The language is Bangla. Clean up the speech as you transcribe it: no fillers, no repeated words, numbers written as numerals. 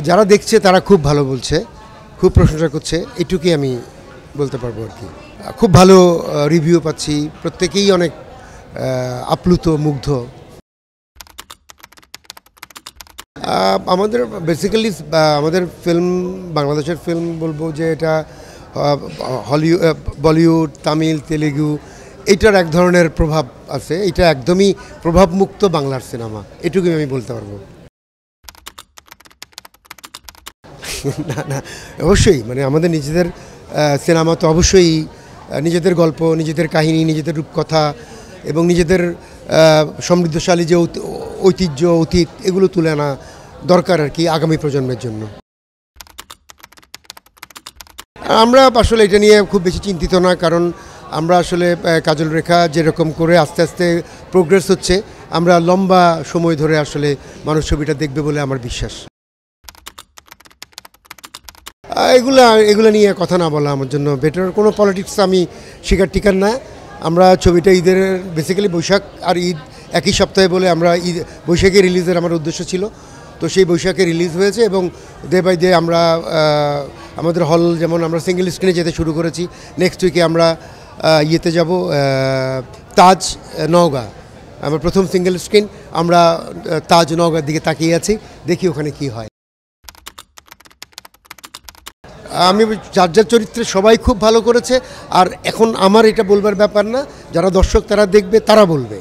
যারা দেখছে তারা খুব ভালো বলছে, খুব প্রশংসা করছে, এটুকুই আমি বলতে পারবো আর কি। খুব ভালো রিভিউ পাচ্ছি, প্রত্যেকেই অনেক আপ্লুত, মুগ্ধ। আমাদের বেসিক্যালি আমাদের ফিল্ম, বাংলাদেশের ফিল্ম বলবো যে এটা হলিউড, বলিউড, তামিল, তেলেগু এইটার এক ধরনের প্রভাব আছে। এটা একদমই প্রভাবমুক্ত বাংলার সিনেমা, এটুকুই আমি বলতে পারবো। না না, অবশ্যই মানে আমাদের নিজেদের সিনেমা তো অবশ্যই নিজেদের গল্প, নিজেদের কাহিনী, নিজেদের রূপকথা এবং নিজেদের সমৃদ্ধশালী যে ঐতিহ্য, অতীত, এগুলো তুলে আনা দরকার আর কি আগামী প্রজন্মের জন্য। আমরা আসলে এটা নিয়ে খুব বেশি চিন্তিত না, কারণ আমরা আসলে কাজল রেখা যেরকম করে আস্তে আস্তে প্রোগ্রেস হচ্ছে, আমরা লম্বা সময় ধরে আসলে মানুষ ছবিটা দেখবে বলে আমার বিশ্বাস। এগুলো নিয়ে কথা না বলা আমার জন্য বেটার। কোনো পলিটিক্স আমি শিকার টিকার না। আমরা ছবিটা ঈদের, বেসিক্যালি বৈশাখ আর ঈদ একই সপ্তাহে বলে আমরা বৈশাখে রিলিজের আমার উদ্দেশ্য ছিল, তো সেই বৈশাখে রিলিজ হয়েছে এবং ডে বাই ডে আমরা আমাদের হল, যেমন আমরা সিঙ্গেল স্ক্রিনে যেতে শুরু করেছি। নেক্সট উইকে আমরা ইয়েতে যাব, তাজ নওগাঁ, আমার প্রথম সিঙ্গেল স্ক্রিন। আমরা তাজ নওগাঁর দিকে তাকিয়ে আছি, দেখি ওখানে কি হয়। আমি যার যার চরিত্রে সবাই খুব ভালো করেছে, আর এখন আমার এটা বলবার ব্যাপার না, যারা দর্শক তারা দেখবে, তারা বলবে।